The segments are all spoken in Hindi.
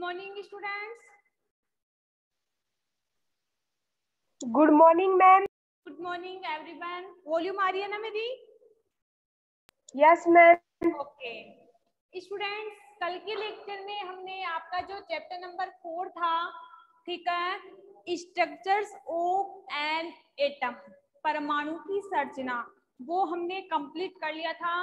Morning students. Good morning ma'am. Good morning everyone. Volume आ रही है ना मेरी? Yes ma'am. ओके स्टूडेंट्स, कल के लेक्चर में हमने आपका जो चैप्टर नंबर 4 था, ठीक है, स्ट्रक्चर्स ऑफ एन एटम, परमाणु की संरचना, वो हमने कंप्लीट कर लिया था।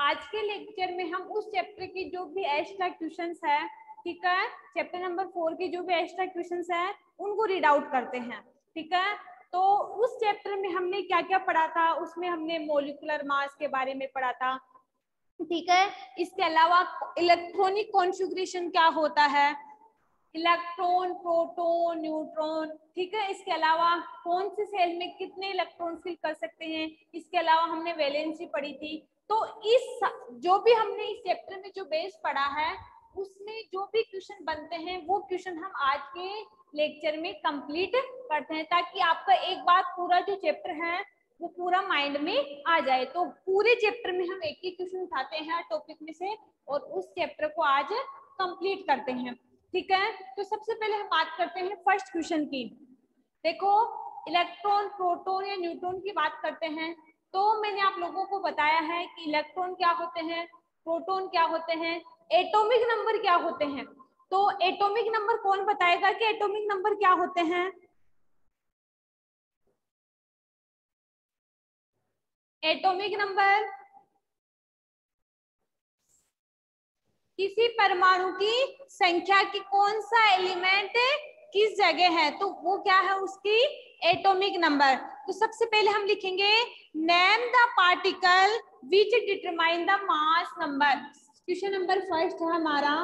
आज के लेक्चर में हम उस चैप्टर की जो भी एक्स्ट्रा क्वेश्चंस है, ठीक है, चैप्टर नंबर 4 के जो भी एक्स्ट्रा क्वेश्चंस है उनको रीड आउट करते हैं। ठीक है, तो उस चैप्टर में हमने क्या क्या पढ़ा था? उसमें हमने मॉलिक्यूलर मास के बारे में पढ़ा था, ठीक है। इसके अलावा इलेक्ट्रॉनिक कॉन्फ़िगरेशन क्या होता है, इलेक्ट्रॉन, प्रोटॉन, न्यूट्रॉन, ठीक है। इसके अलावा कौन से सेल में कितने इलेक्ट्रॉन फिल कर सकते हैं, इसके अलावा हमने वैलेंसी पढ़ी थी। तो इस जो भी हमने इस चैप्टर में जो बेस पढ़ा है उसमें जो भी क्वेश्चन बनते हैं वो क्वेश्चन हम आज के लेक्चर में कंप्लीट करते हैं, ताकि आपका एक बार पूरा जो चैप्टर है वो पूरा माइंड में आ जाए। तो पूरे चैप्टर में हम एक ही क्वेश्चन उठाते हैं टॉपिक में से और उस चैप्टर को आज कंप्लीट करते हैं, ठीक है। तो सबसे पहले हम बात करते हैं फर्स्ट क्वेश्चन की। देखो, इलेक्ट्रॉन, प्रोटॉन या न्यूट्रॉन की बात करते हैं तो मैंने आप लोगों को बताया है कि इलेक्ट्रॉन क्या होते हैं, प्रोटॉन क्या होते हैं, एटॉमिक नंबर क्या होते हैं। तो एटॉमिक नंबर कौन बताएगा कि एटॉमिक नंबर क्या होते हैं? एटॉमिक नंबर किसी परमाणु की संख्या की कौन सा एलिमेंट किस जगह है, तो वो क्या है उसकी एटॉमिक नंबर। तो सबसे पहले हम लिखेंगे name the particle which determine the mass number. Question number first है हमारा,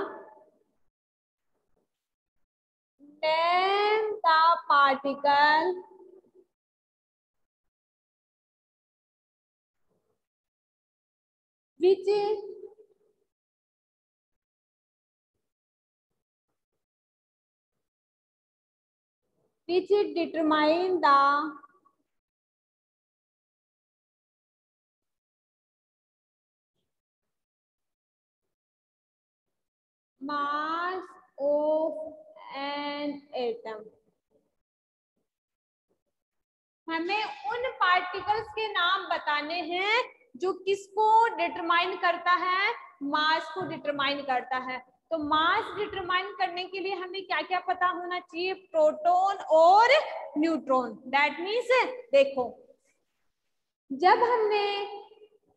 name the particle which determine the mass of an atom। हमें उन पार्टिकल्स के नाम बताने हैं जो किसको डिटरमाइन करता है, मास को डिटरमाइन करता है। तो मास डिटरमाइन करने के लिए हमें क्या क्या पता होना चाहिए? प्रोटॉन और न्यूट्रॉन। दैट मीन्स देखो, जब हमने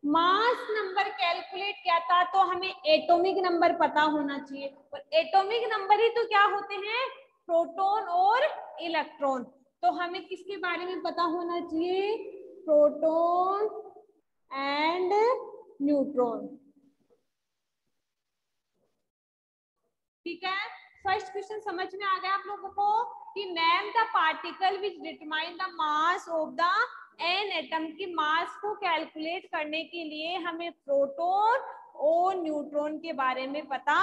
मास नंबर कैलकुलेट किया था तो हमें एटॉमिक नंबर पता होना चाहिए, और एटॉमिक नंबर ही तो क्या होते हैं? प्रोटॉन और इलेक्ट्रॉन। तो हमें किसके बारे में पता होना चाहिए? प्रोटॉन एंड न्यूट्रॉन, ठीक है। फर्स्ट क्वेश्चन समझ में आ गया आप लोगों को कि name the particle which determine the mass of the an atom. की मास को कैलकुलेट करने के लिए हमें प्रोटॉन और न्यूट्रॉन के बारे में पता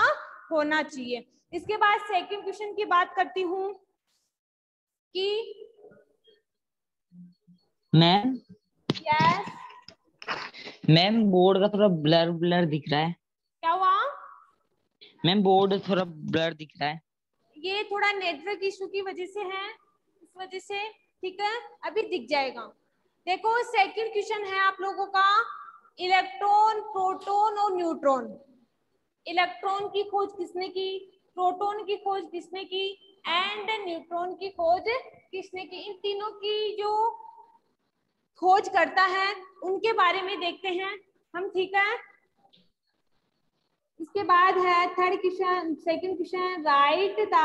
होना चाहिए। इसके बाद सेकंड क्वेश्चन की बात करती हूँ कि मैम, यस मैम बोर्ड का थोड़ा ब्लर ब्लर दिख रहा है। क्या हुआ? मैम बोर्ड थोड़ा ब्लर दिख रहा है। ये थोड़ा नेटवर्क इशू की वजह से है, इस वजह से, ठीक है, अभी दिख जाएगा। देखो, सेकंड क्वेश्चन है आप लोगों का, इलेक्ट्रॉन, प्रोटॉन और न्यूट्रॉन। इलेक्ट्रॉन की खोज किसने की, प्रोटॉन की खोज किसने की, एंड न्यूट्रॉन की खोज किसने की? इन तीनों की जो खोज करता है उनके बारे में देखते हैं हम, ठीक है। इसके बाद है third question, second question, right the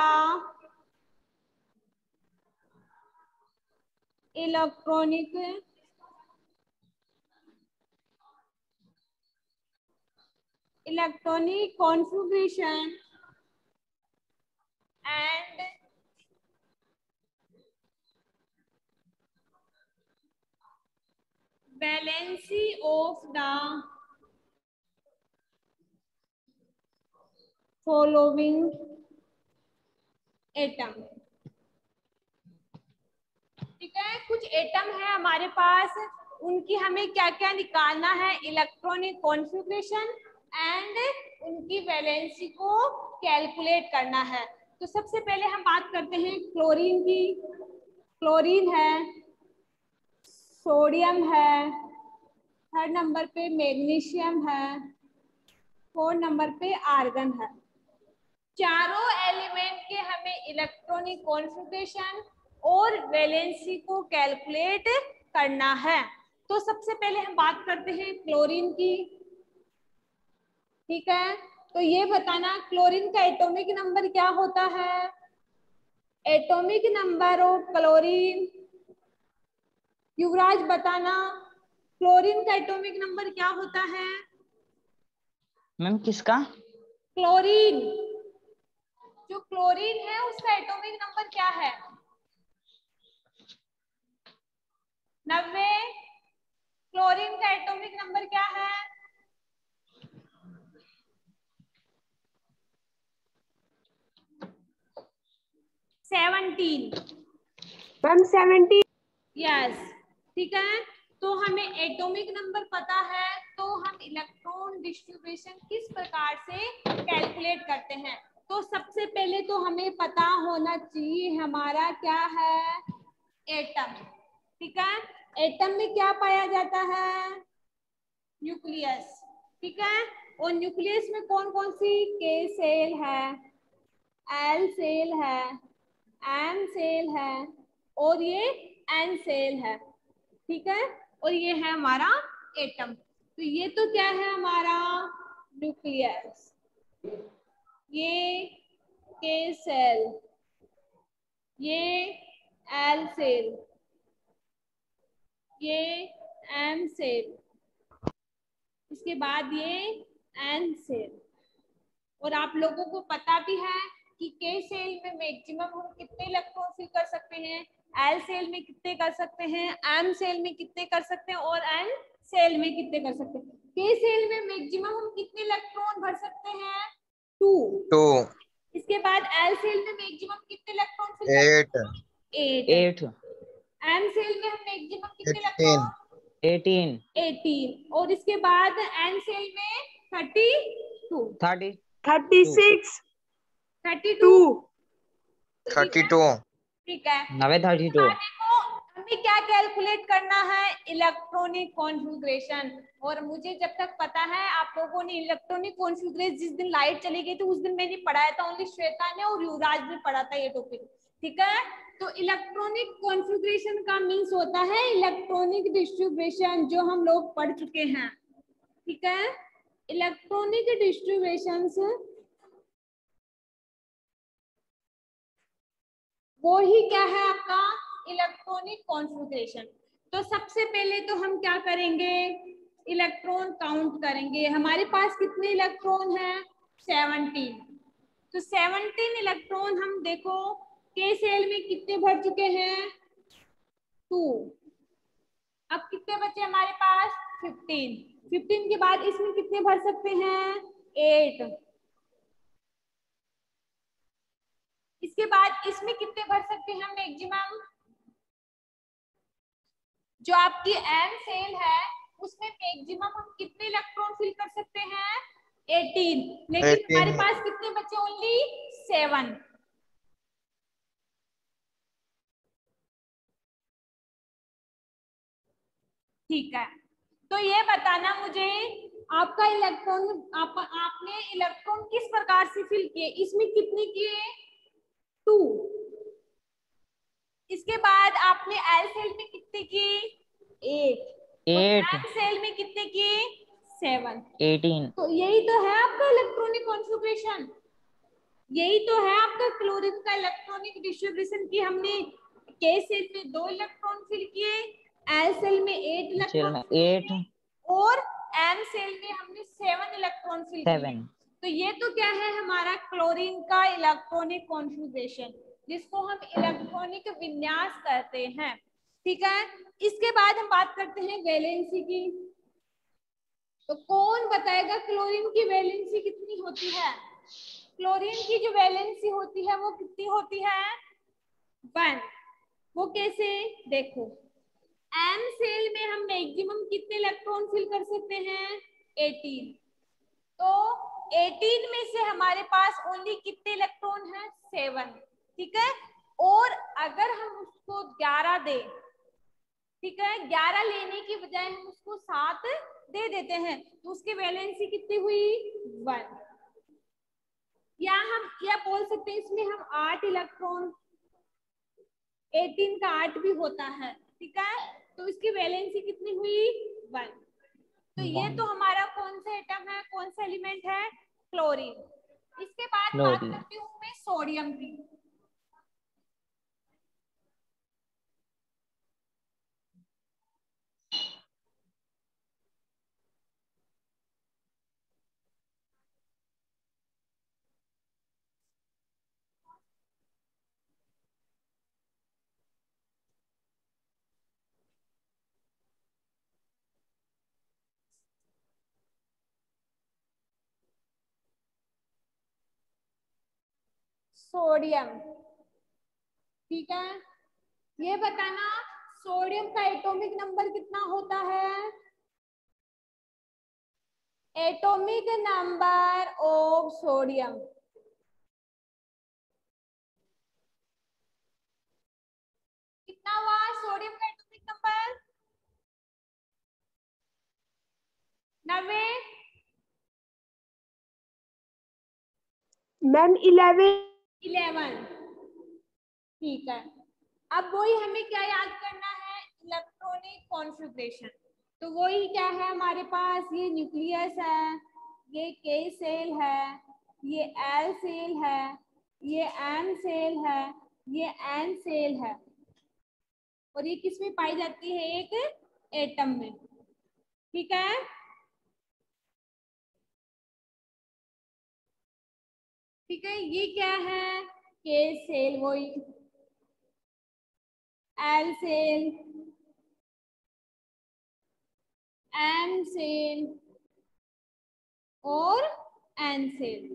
electronic configuration and valency of the following atom. ठीक है, कुछ एटम है हमारे पास, उनकी हमें क्या क्या निकालना है? इलेक्ट्रॉनिक कॉन्फ़िगरेशन एंड उनकी वैलेंसी को कैलकुलेट करना है। तो सबसे पहले हम बात करते हैं क्लोरीन की। क्लोरीन है, सोडियम है, थर्ड नंबर पे मैग्नीशियम है, फोर्थ नंबर पे आर्गन है। चारों एलिमेंट के हमें इलेक्ट्रॉनिक कॉन्फ़िगरेशन और वैलेंसी को कैलकुलेट करना है। तो सबसे पहले हम बात करते हैं क्लोरीन की। ठीक है, तो ये बताना क्लोरीन का एटॉमिक नंबर क्या होता है। एटॉमिक नंबर ऑफ क्लोरीन, युवराज बताना क्लोरीन का एटॉमिक नंबर क्या होता है। मैम किसका? क्लोरीन, जो क्लोरीन है उसका एटॉमिक नंबर क्या है? 90। क्लोरीन का एटॉमिक नंबर क्या है? 17। मैम 70। यस, ठीक है। तो हमें एटॉमिक नंबर पता है, तो हम इलेक्ट्रॉन डिस्ट्रीब्यूशन किस प्रकार से कैलकुलेट करते हैं। तो सबसे पहले तो हमें पता होना चाहिए हमारा क्या है, एटम। ठीक है, एटम में क्या पाया जाता है, न्यूक्लियस। ठीक है, और न्यूक्लियस में कौन कौन सी, के सेल है, एल सेल है, एम सेल है और ये एन सेल है। ठीक है, और ये है हमारा एटम। तो ये तो क्या है हमारा न्यूक्लियस, ये के सेल, ये एल सेल, ये एम सेल, इसके बाद ये एन सेल। और आप लोगों को पता भी है कि के सेल में मैक्सिमम हम कितने इलेक्ट्रॉन फिल कर सकते हैं, एल सेल में कितने कर सकते हैं, एम सेल में कितने कर सकते हैं और एन सेल में कितने कर सकते हैं। के सेल में मैक्सिमम हम कितने इलेक्ट्रॉन भर सकते हैं, 2। इसके बाद एल सेल में मैक्सिमम कितने इलेक्ट्रॉन फिल कर सकते हैं, 8। 8 एम सेल में हम मैक्सिमम कितने 15 इलेक्ट्रॉन, 18 18। और इसके बाद एन सेल में 32, 32 36 32। 32 ठीक है, नवे 32 देखो हमें क्या कैलकुलेट करना है, इलेक्ट्रॉनिक कॉन्फ़िगरेशन। और मुझे जब तक पता है आप लोगों ने इलेक्ट्रॉनिक कॉन्फ़िगरेशन, जिस दिन लाइट चली गई थी उस दिन मैंने पढ़ाया था, ओनली श्वेता ने और युवराज ने पढ़ा था ये टॉपिक। ठीक है, तो इलेक्ट्रॉनिक कॉन्फ़िगरेशन का मीन्स होता है इलेक्ट्रॉनिक डिस्ट्रीब्यूशन, जो हम लोग पढ़ चुके हैं। ठीक है, इलेक्ट्रॉनिक डिस्ट्रीब्यूशन वो ही क्या है आपका इलेक्ट्रॉनिक कॉन्फ़िगरेशन। तो सबसे पहले तो हम क्या करेंगे, इलेक्ट्रॉन काउंट करेंगे। हमारे पास कितने इलेक्ट्रॉन हैं, 17। तो 17 इलेक्ट्रॉन हम देखो के सेल में कितने भर चुके हैं, 2। अब कितने बचे हमारे पास, 15। 15 के बाद इसमें कितने भर सकते हैं, 8। इसके बाद इसमें कितने भर सकते हैं हम मैक्सिमम, जो आपकी एम सेल है उसमें मैक्सिमम हम कितने इलेक्ट्रॉन फिल कर सकते हैं, 18। लेकिन हमारे पास कितने बचे, ओनली 7। ठीक है, तो ये बताना मुझे आपका इलेक्ट्रॉन, आपने इलेक्ट्रॉन किस प्रकार से फिल किए, इसमें कितने किए, 2। इसके बाद आपने एल सेल में कितने किए, 8। और 8 एम सेल में कितने किए, 7। 18 तो यही तो है आपका इलेक्ट्रॉनिक कॉन्फ़िगरेशन, यही तो है आपका क्लोरीन का इलेक्ट्रॉनिक डिस्ट्रीब्यूशन की हमने के सेल में 2 इलेक्ट्रॉन फिल किए, एल सेल में 8 सेल इलेक्ट्रॉन में फिल 8 किए और एम सेल में हमने 7 इलेक्ट्रॉन फिल किए। 7 तो ये तो क्या है हमारा क्लोरीन का इलेक्ट्रॉनिक कॉन्फ़िगरेशन, जिसको हम इलेक्ट्रॉनिक विन्यास कहते हैं। ठीक है, इसके बाद हम बात करते हैं वैलेंसी की। तो कौन बताएगा क्लोरीन की वैलेंसी कितनी होती है, क्लोरीन की जो वैलेंसी होती है वो कितनी होती है, 1। वो कैसे, देखो एम सेल में हम मैक्सिमम कितने इलेक्ट्रॉन फिल कर सकते हैं, 18। तो 18 में से हमारे पास ओनली कितने इलेक्ट्रॉन है? 7, ठीक है। और अगर हम उसको 11 दे, ठीक है, 11 लेने की बजाय हम उसको 7 दे देते हैं, तो उसकी वैलेंसी कितनी हुई? 1। या हम क्या बोल सकते हैं, इसमें हम 8 इलेक्ट्रॉन, 18 का 8 भी होता है, ठीक है, तो इसकी वैलेंसी कितनी हुई? 1। तो ये तो हमारा कौन सा एटम है, कौन सा एलिमेंट है? क्लोरीन। इसके बाद बात क्लोरीन। करती हूँ मैं सोडियम की। सोडियम, ठीक है, ये बताना सोडियम का एटॉमिक नंबर कितना होता है? एटॉमिक नंबर ऑफ सोडियम कितना हुआ? सोडियम का एटॉमिक नंबर 90। मैम 11। 11, ठीक है। अब वही हमें क्या याद करना है? Electronic configuration. तो वही क्या है हमारे पास? ये न्यूक्लियस है, ये के सेल है, ये एल सेल है, ये एम सेल है, ये एन सेल है, और ये किस में पाई जाती है? एक एटम में, ठीक है। ठीक है, ये क्या है? के सेल, वही एल सेल, एम सेल और एन सेल।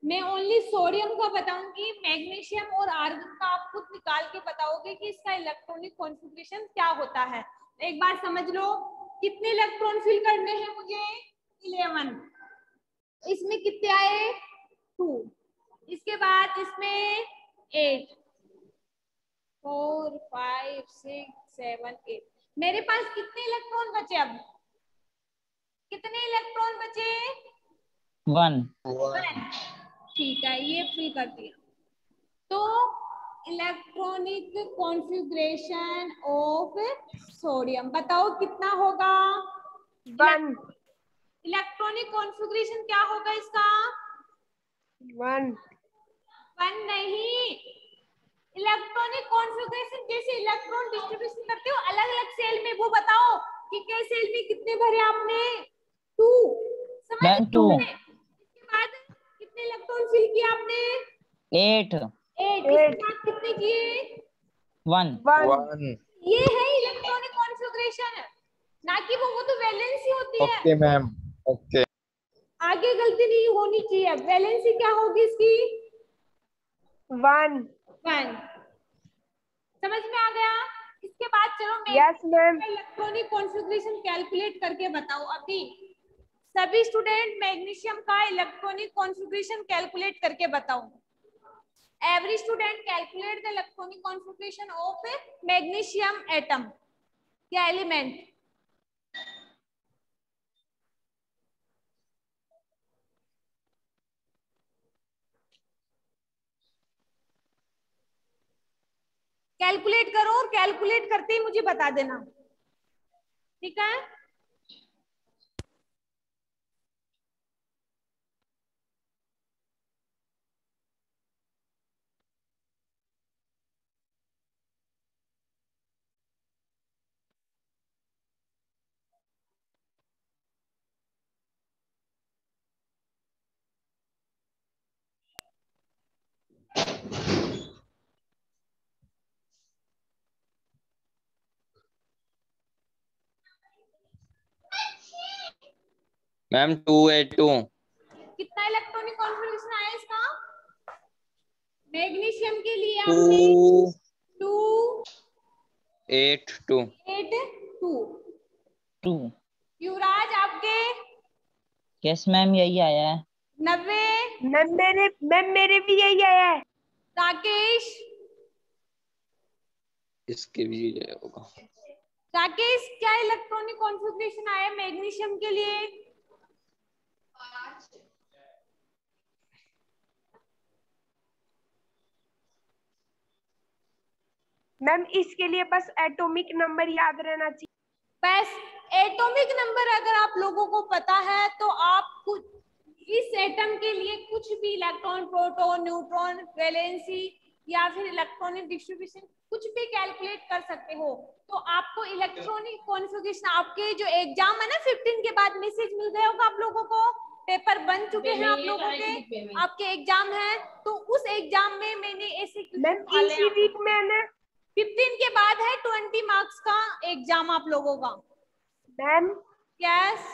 मैं ओनली सोडियम का बताऊंगी, मैग्नीशियम और आर्गन का आप खुद निकाल के बताओगे कि इसका इलेक्ट्रॉनिक कॉन्फ़िगरेशन क्या होता है। एक बार समझ लो, कितने इलेक्ट्रॉन फिल करने हैं मुझे? 11। इसमें कितने आए? 2। इसके बाद इसमें 8, 4, 5, 6, 7, 8। मेरे पास कितने इलेक्ट्रॉन बचे? अब कितने इलेक्ट्रॉन बचे? 1। 1, ठीक है, ये फिल कर दिया। तो इलेक्ट्रॉनिक कॉन्फ़िगरेशन ऑफ सोडियम बताओ कितना होगा? 1 इलेक्ट्रॉनिक कॉन्फ़िगरेशन क्या होगा इसका? 1 1 नहीं, इलेक्ट्रॉनिक कॉन्फ़िगरेशन जैसे इलेक्ट्रॉन डिस्ट्रीब्यूशन करते हो अलग अलग सेल में, वो बताओ कि किस सेल में कितने भरे आपने? 2। समझ मैम 2। इसके बाद कितने इलेक्ट्रॉन फिल किए आपने? 8। 8। इसके बाद कितने किए? 1। 1। ये है इलेक्ट्रॉनिक कॉन्फ़िगरेशन, ना कि वो तो वैलेंसी होती है। Okay ma'am, okay. आगे गलती नहीं होनी चाहिए। वैलेंसी क्या होगी इसकी? 1। 1। समझ में आ गया? इसके बाद चलो yes ma'am. Electronic configuration calculate करके बताओ। अभी सभी स्टूडेंट मैग्नीशियम का इलेक्ट्रॉनिक कॉन्फ़िगरेशन कैलकुलेट करके बताओ। Every student calculate the electronic configuration of a magnesium atom या element। कैलकुलेट करो और कैलकुलेट करते ही मुझे बता देना, ठीक है। Ma'am 2A2। कितना इलेक्ट्रॉनिक कॉन्फ़िगरेशन आया इसका? मैग्नीशियम के लिए 2 आपने 2 8 2। 8 2। 2। युवराज आपके? यस मैम, यही आया है। 90। मैम मेरे भी यही आया है। राकेश, इसके भी ये होगा। राकेश क्या इलेक्ट्रॉनिक कॉन्फ़िगरेशन आया मैग्नीशियम के लिए? मैम इसके लिए बस एटॉमिक नंबर याद रहना चाहिए। बस एटॉमिक नंबर अगर आप लोगों को पता है तो आप कुछ इस एटम के लिए कुछ भी इलेक्ट्रॉन, प्रोटॉन, न्यूट्रॉन, वैलेंसी या फिर इलेक्ट्रॉनिक डिस्ट्रीब्यूशन कुछ भी कैलकुलेट कर सकते हो। तो आपको इलेक्ट्रॉनिक कॉन्फ़िगरेशन आपके जो एग्जाम है ना 15 के बाद मैसेज मिल गया होगा आप लोगों को, पेपर बन चुके हैं आप लोगों के, आपके एग्जाम है, तो उस एग्जाम में मैंने ऐसे मैम डाले इसी वीक में है ना? 15 के बाद है 20 मार्क्स का एग्जाम आप लोगों का। मैम यस,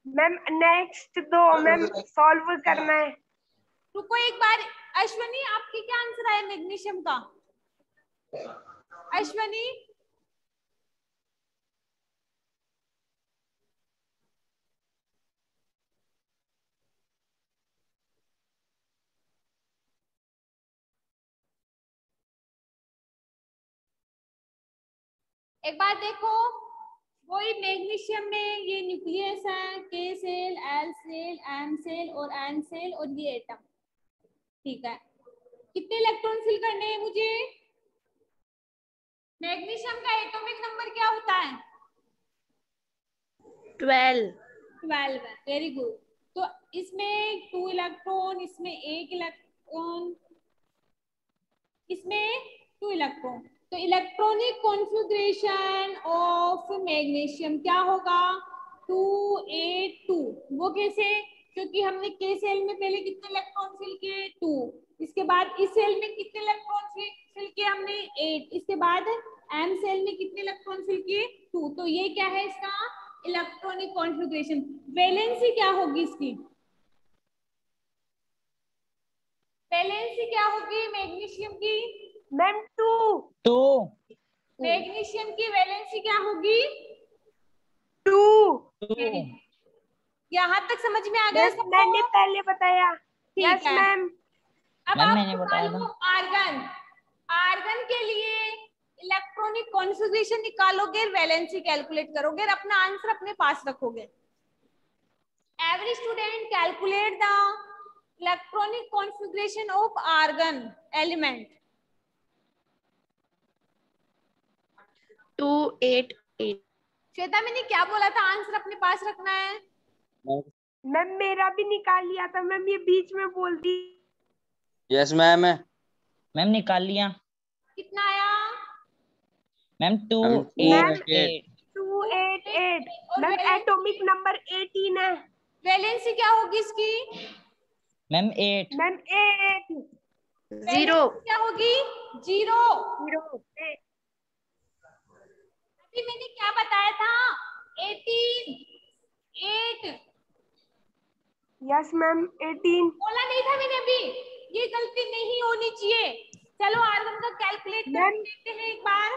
मैम नेक्स्ट दो मैम सॉल्व करना है। रुको एक बार। अश्वनी आपकी क्या आंसर आया मैग्नीशियम का? अश्वनी एक बार देखो, वही मैग्नीशियम में ये न्यूक्लियस है, K cell, L cell, M cell और एन सेल और ये एटम। ठीक है, कितने इलेक्ट्रॉन फिल करने हैं मुझे? मैग्नीशियम का एटॉमिक नंबर क्या होता है? 12। 12 है, वेरी गुड। तो इसमें 2 इलेक्ट्रॉन, इसमें 1 इलेक्ट्रॉन, इसमें 2 इलेक्ट्रॉन। तो इलेक्ट्रॉनिक कॉन्फ़िगरेशन ऑफ मैग्नीशियम क्या होगा? 282। वो कैसे? क्योंकि हमने के सेल में पहले कितने इलेक्ट्रॉन फिल किए? 2। इसके बाद इस सेल में कितने इलेक्ट्रॉन फिल किए हमने? 8। इसके बाद एम सेल में कितने इलेक्ट्रॉन फिल किए? 2। तो ये क्या है इसका इलेक्ट्रॉनिक कॉन्फ़िगरेशन। वैलेंसी क्या होगी इसकी? वैलेंसी क्या होगी मैग्नीशियम की? मैम 2। टू। मैग्नीशियम की वैलेंसी क्या होगी? 2। टू। यहाँ तक समझ में आ गया मैम सबको? मैंने पहले बताया। ठीक यस है। मैम। अब मैम आप मैंने बताया निकालो था। आर्गन। आर्गन के लिए इलेक्ट्रॉनिक कॉन्फ़िगरेशन निकालोगे, वैलेंसी कैलकुलेट करोगे और अपना आंसर अपने पास रखोगे। Every student calculate the electronic configuration of argon element. 288। Shweta मैंने क्या बोला था? आंसर अपने पास रखना है। मैम मेरा भी निकाल लिया था मैम, ये बीच में बोल दी। Yes ma'am. मैम निकाल लिया। कितना आया? Ma'am two ma'am ma'am 8 288। और मैम एटॉमिक नंबर 18 है। वैलेंसी क्या होगी इसकी? मैम 8। मैम 8। 0। वैलेंसी क्या होगी? 0। 0। अभी मैंने क्या बताया था? 18 8 यस मैम 18। बोला नहीं था मैंने अभी? ये गलती नहीं होनी चाहिए। चलो आर्गन का कैलकुलेट करके मैम देखते हैं एक बार।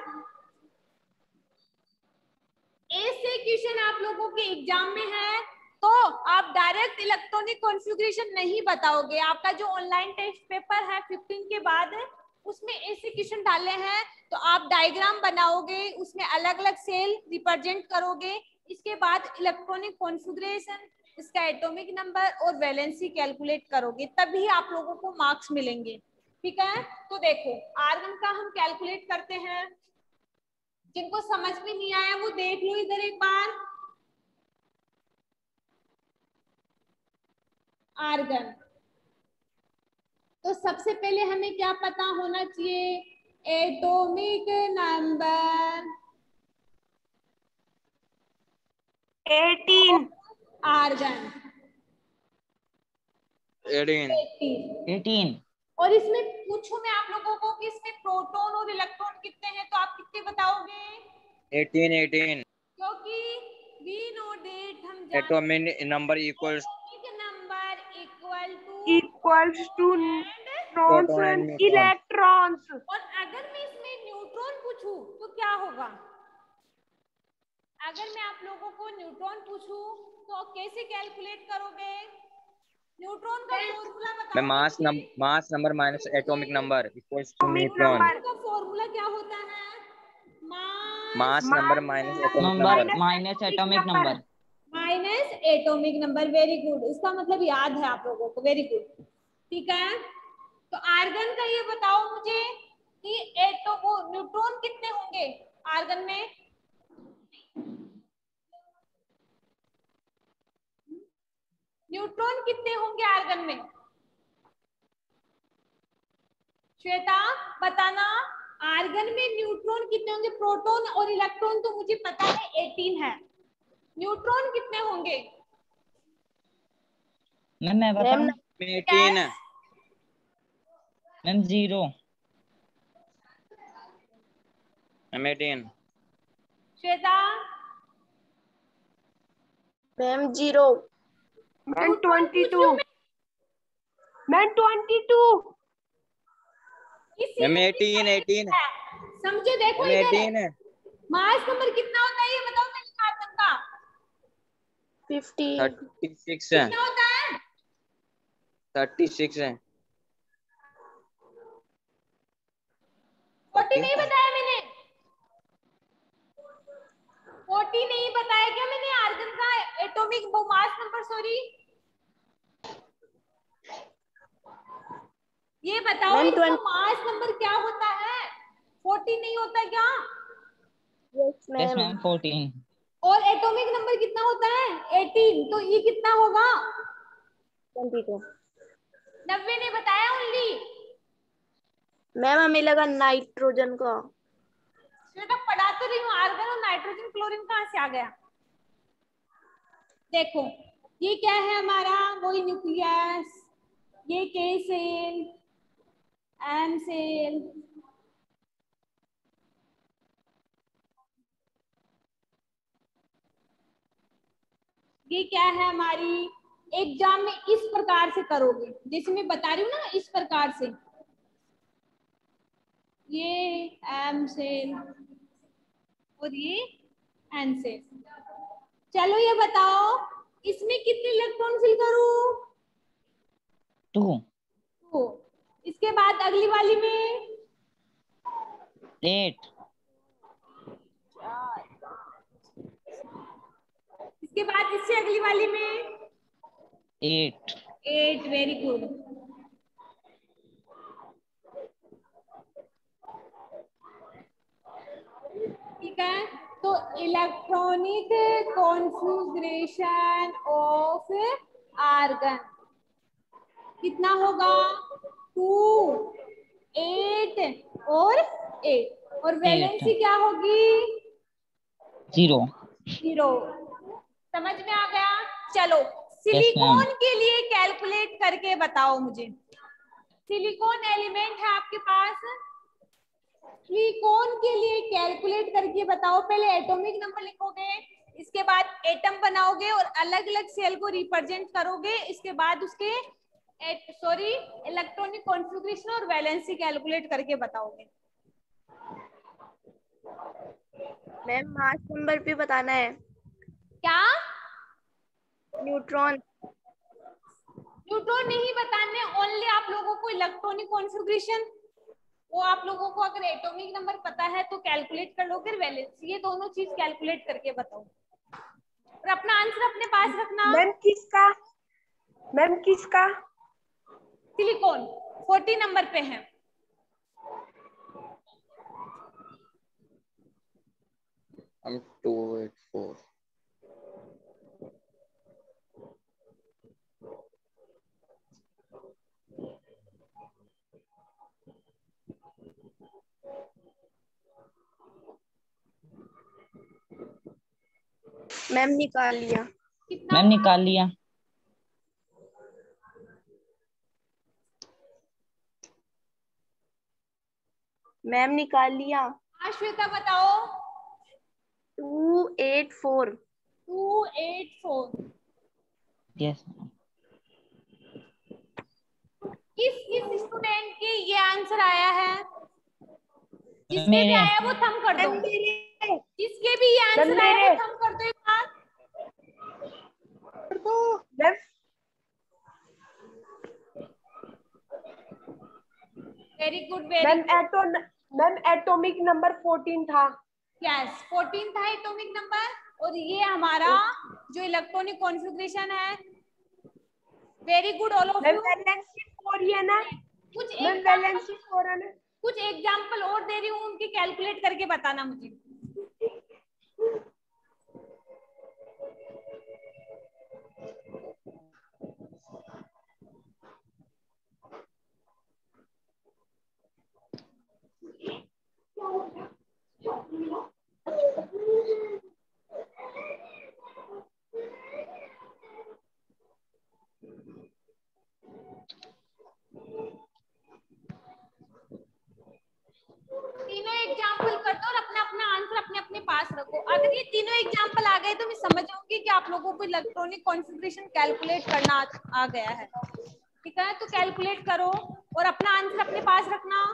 ऐसे क्वेश्चन आप लोगों के एग्जाम में है तो आप डायरेक्ट इलेक्ट्रॉनिक कॉन्फ़िगरेशन नहीं बताओगे। आपका जो ऑनलाइन टेस्ट पेपर है 15 के बाद उसमें ऐसे क्वेश्चन डाले हैं तो आप डायग्राम बनाओगे, उसमें अलग अलग सेल रिप्रेजेंट करोगे, इसके बाद इलेक्ट्रॉनिक कॉन्फ़िगरेशन, इसका एटॉमिक नंबर और वैलेंसी कैलकुलेट करोगे, तभी आप लोगों को मार्क्स मिलेंगे। ठीक है, तो देखो आर्गन का हम कैलकुलेट करते हैं। जिनको समझ में नहीं आया वो देख लो इधर एक बार। आर्गन, तो सबसे पहले हमें क्या पता होना चाहिए? Atomic number 18। आर्गन 18। 18। और इसमें पूछूं मैं आप लोगों को कि इसमें प्रोटॉन और इलेक्ट्रॉन कितने हैं तो आप कितने बताओगे? 18। क्योंकि वी नो दैट हम जानते एटॉमिक नंबर इक्वल्स हैं number equal to equals to and, neutrons proton and and neutron. Electrons. और अगर मैं इसमें न्यूट्रॉन पूछूं तो क्या होगा? अगर मैं आप लोगों को न्यूट्रॉन पूछूं तो कैसे कैलकुलेट करोगे? न्यूट्रॉन का फॉर्मूला मैं बताओ मुझे। Mass number minus atomic number equals to atomic neutron. Number का फॉर्मूला क्या होता है? Mass mass number minus atomic number number. Minus atomic number. Minus atomic number. Very good, इसका मतलब याद है आप लोगों को। वेरी गुड, ठीक है। तो आर्गन का ये बताओ मुझे कि एटो वो न्यूट्रॉन कितने होंगे आर्गन में? न्यूट्रॉन कितने होंगे आर्गन में? श्वेता बताना, आर्गन में न्यूट्रॉन कितने होंगे? प्रोटॉन और इलेक्ट्रॉन तो मुझे पता है 18 है, न्यूट्रॉन कितने होंगे? मैम मैं बताऊं? 18 है। Ma'am 0। Ma'am 18। Shweta? Ma'am 0। Ma'am 22। Ma'am 22। Ma'am 18 समझो, देखो मैम इधर 18 है। मास नंबर कितना होता है ये बताओ मेरे कार्बन का। 50। 36 है। कितना होता है? 36 है। 40 नहीं बताया मैंने? 40 नहीं बताया क्या मैंने आर्गन का एटॉमिक मास नंबर? सॉरी, ये बताओ मैम इसका 20। मास नंबर क्या होता है? 40 नहीं होता क्या? Yes yes ma'am. मैम 14। और एटॉमिक नंबर कितना होता है? 18। तो ये कितना होगा? 22। 90 ने बताया ओनली। मैम हमें लगा नाइट्रोजन का। बेटा पढ़ा तो रही हूँ, आर्गन और नाइट्रोजन क्लोरीन कहाँ से आ गया? देखो ये क्या है हमारा, वही न्यूक्लियस, ये के सेल, एम सेल, ये क्या है हमारी। एग्जाम में इस प्रकार से करोगे, जैसे मैं बता रही हूँ ना, इस प्रकार से। ये एम सेल और ये एन सेल। चलो ये बताओ इसमें कितने इलेक्ट्रॉन फिल करूं? 2 तो इसके बाद अगली वाली में 8 इसके बाद इससे अगली वाली में 8। 8। Very good. ठीक है, तो इलेक्ट्रॉनिक कॉन्फ़िगरेशन ऑफ आर्गन कितना होगा? 2, 8 और 8। और 8 वैलेंसी क्या होगी? 0। 0। समझ में आ गया? चलो यस मैम। सिलिकॉन के लिए कैलकुलेट करके बताओ मुझे। सिलिकॉन एलिमेंट है आपके पास, सिलिकॉन के लिए कैलकुलेट करके बताओ। पहले एटॉमिक नंबर लिखोगे, इसके बाद एटम बनाओगे और अलग अलग सेल को रिप्रेजेंट करोगे, इसके बाद उसके इलेक्ट्रॉनिक कॉन्फ़िगरेशन और वैलेंसी कैलकुलेट करके बताओगे। मैम मास नंबर भी बताना है। क्या? न्यूट्रॉन। न्यूट्रॉन नहीं बताने, ओनली आप लोगों को इलेक्ट्रॉनिक कॉन्फ़िगरेशन, वो आप लोगों को अगर एटॉमिक नंबर पता है तो कैलकुलेट कर लो, फिर वैलेंसी, ये दोनों चीज कैलकुलेट करके बताओ और अपना आंसर अपने पास रखना। मैम किसका? मैम किसका? सिलिकॉन 40 नंबर पे है। हम 284। मैम निकाल लिया। कितना मैम हुआ? निकाल लिया। मैम निकाल लिया। हाँ श्वेता बताओ। 284। 284। यस किस स्टूडेंट के ये आंसर आया है? जिसके भी मेरे। आया वो थम कर दो। मैम मेरे। जिसके भी ये मैम आंसर आया वो मेरे। थम कर दो एक बार। Ma'am very good, very ma'am good. Ma'am atomic number 14 था। यस, 14 था एटॉमिक नंबर, और ये हमारा जो इलेक्ट्रॉनिक कॉन्फ़िगरेशन है। Very good all of ma'am you. Valency 4 ही है ना? कुछ मैम एग्जाम्पल, वैलेंसी 4 है ना? कुछ एग्जाम्पल और दे रही हूँ, उनकी कैलकुलेट करके बताना मुझे। तीनों एग्जाम्पल कर दो और अपना अपना आंसर अपने अपने पास रखो। अगर ये तीनों एग्जाम्पल आ गए तो मैं समझ जाऊंगी कि आप लोगों को इलेक्ट्रॉनिक कॉन्फ़िगरेशन कैलकुलेट करना आ गया है। ठीक है, तो कैलकुलेट करो और अपना आंसर अपने पास रखना।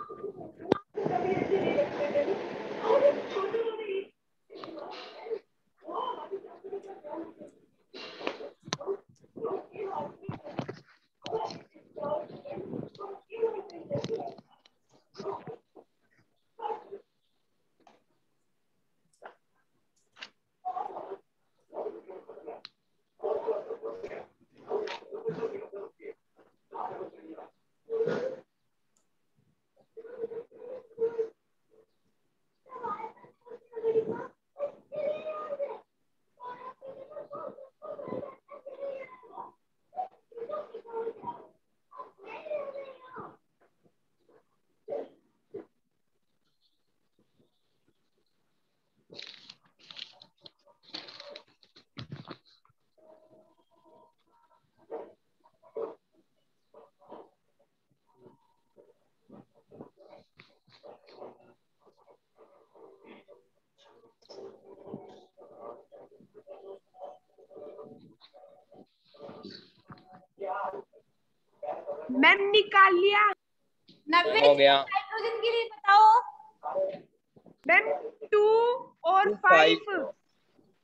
मैम निकाल लिया। 90 हो गया। नाइट्रोजन के लिए बताओ। मैम 2 और 5।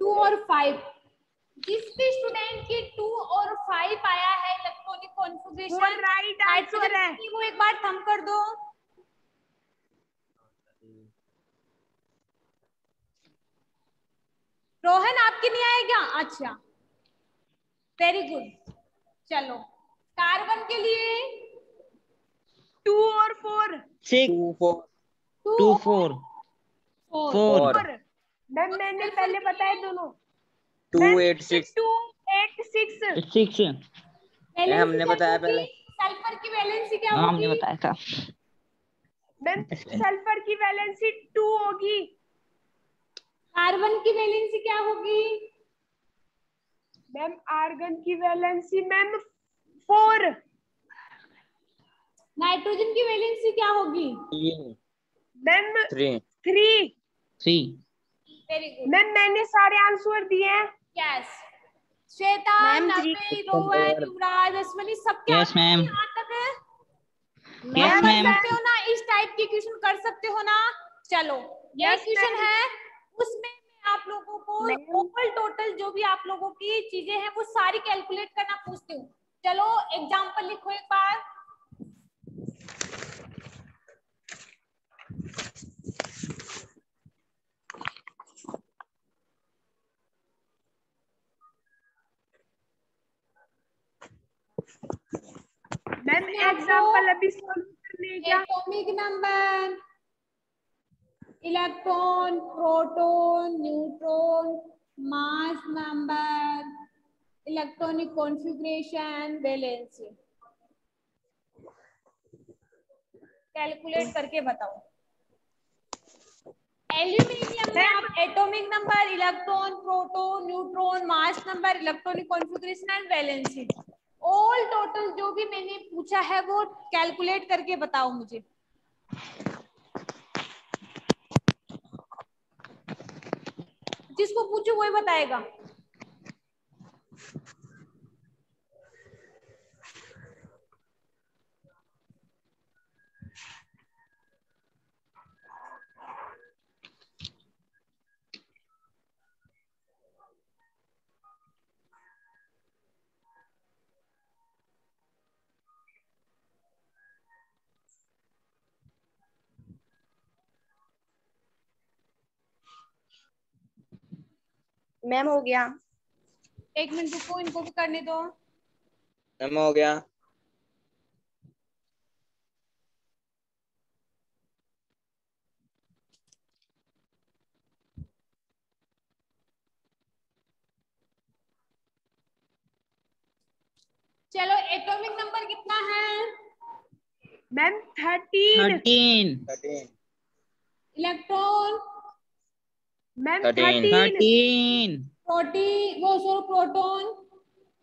2 और 5, जिस भी स्टूडेंट की 2 और 5 आया है इलेक्ट्रॉनिक वो कॉन्फ़िगरेशन राइट नाइट्रोजन आंसर है। की, वो एक बार थंब कर दो। रोहन आपकी नहीं आया क्या? अच्छा, वेरी गुड। चलो, कार्बन के लिए 2 और 4। 6 2 4 2 2 और 4 4। 4 4 मैम मैंने सल्फर पहले के बताए लिए दोनों। 2 मैम 8 6। 2 8 6। 6 वैलेंसी हमने क्या बताया होगी? पहले। सल्फर की वैलेंसी क्या हमने होगी? बताया था। मैम सल्फर की वैलेंसी 2 होगी। कार्बन की वैलेंसी क्या होगी? मैम आर्गन की वैलेंसी मैम 4। नाइट्रोजन की वैलेंसी क्या होगी? मैम 3 3। 3 वेरी गुड, मैम मैंने सारे आंसर दिए हैं। यस। श्वेता, मैम 3। नव्य, रोहन, युवराज, अश्वनी, सबके यस आंसर मैम, यहाँ तक है। आप यस मैम कर मैम। सकते हो ना, इस टाइप की क्वेश्चन कर सकते हो ना। चलो, एक यस क्वेश्चन मैम। है, उसमें मैं आप लोगों को मैम ओवरऑल टोटल जो भी आप लोगों की चीजें हैं वो सारी कैलकुलेट करना पूछती हूँ। चलो एग्जांपल लिखो एक बार। मैम इसमें आपको एग्जांपल अभी सॉल्व करने क्या? Atomic number, electron, proton, neutron, mass number, electronic configuration, valency calculate करके बताओ। एल्यूमिनियम में मैम आप atomic number, electron, proton, neutron, mass number, electronic configuration and valency, all total जो भी मैंने पूछा है वो कैलकुलेट करके बताओ मुझे। जिसको पूछो वही बताएगा। मैम हो गया। एक मिनट रुको, इनको भी करने दो। मैम हो गया। चलो एटॉमिक नंबर कितना है? मैम 13। 13 13 इलेक्ट्रॉन, मैम 13 13 प्रोटीन, वो सो प्रोटॉन,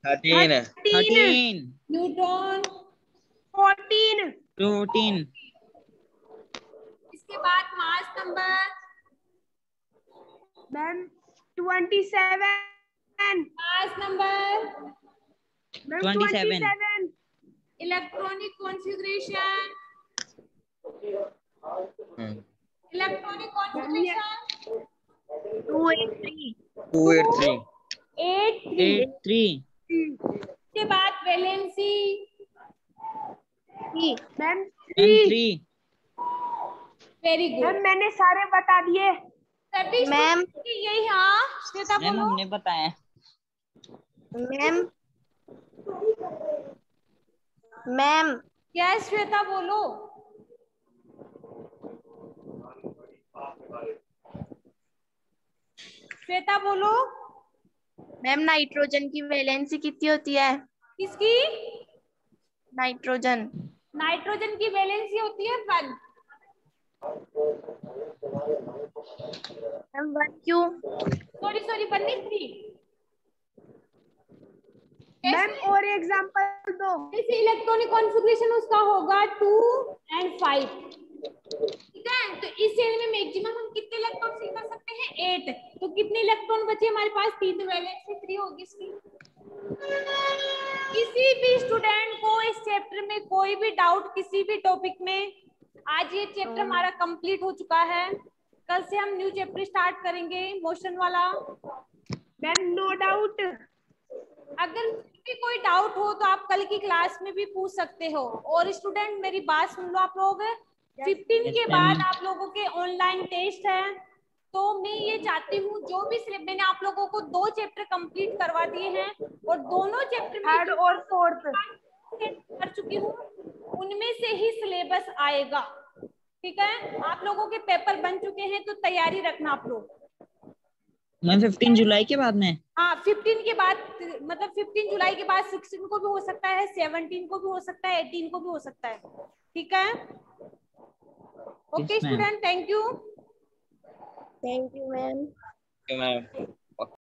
13 13 न्यूट्रॉन। 14। 14 इसके बाद mass number, ma'am 27। Mass number, ma'am 27 27। Electronic configuration, electronic ma'am ये कॉन्फ़िगरेशन 283। 283 83। 83 इसके बाद valency, ma'am ma'am 3। 3 very good. Ma'am मैंने सारे बता दिए। सभी मैम स्टूडेंट की यही, हाँ श्वेता मैम बोलो। हमने बताया। मैम मैम यस श्वेता बोलो। श्वेता बोलो। मैम नाइट्रोजन की वैलेंसी कितनी होती है? किसकी? नाइट्रोजन। नाइट्रोजन की वैलेंसी होती है 1। मैम 1 क्यों? सॉरी सॉरी, 1 नहीं 3। मैम और एग्जांपल दो। जैसे इलेक्ट्रॉनिक कॉन्फ़िगरेशन उसका होगा 2 और 5। ठीक है, तो इस सेल में मैक्सिमम हम कितने इलेक्ट्रॉन फिल कर सकते हैं? 8। तो कितने इलेक्ट्रॉन बचे हमारे पास? 3। तो वैलेंसी 3 होगी इसकी। किसी भी स्टूडेंट को इस चैप्टर में कोई भी डाउट किसी भी टॉपिक में, आज ये चैप्टर हमारा कंप्लीट हो चुका है। कल से हम न्यू चैप्टर स्टार्ट करेंगे, मोशन वाला। Ma'am no doubt. अगर भी कोई डाउट हो तो आप कल की क्लास में भी पूछ सकते हो। और स्टूडेंट मेरी बात सुन लो आप लोग, 15 यस के मैम। बाद आप लोगों के ऑनलाइन टेस्ट है। तो मैं ये चाहती हूँ जो भी मैंने आप लोगों को 2 चैप्टर कंप्लीट करवा दिए हैं और दोनों चैप्टर में थर्ड और फोर्थ। कर चुकी हूँ, उनमें से ही सिलेबस आएगा। ठीक है, आप लोगों के पेपर बन चुके हैं तो तैयारी रखना आप लोग। मैम 15 जुलाई के बाद में। हाँ 15 के बाद, मतलब 15 जुलाई के बाद 16 को भी हो सकता है, 17 को भी हो सकता है, 18 को भी हो सकता है। ठीक है, okay yes ma'am. Student, thank you. Thank you ma'am. Ma'am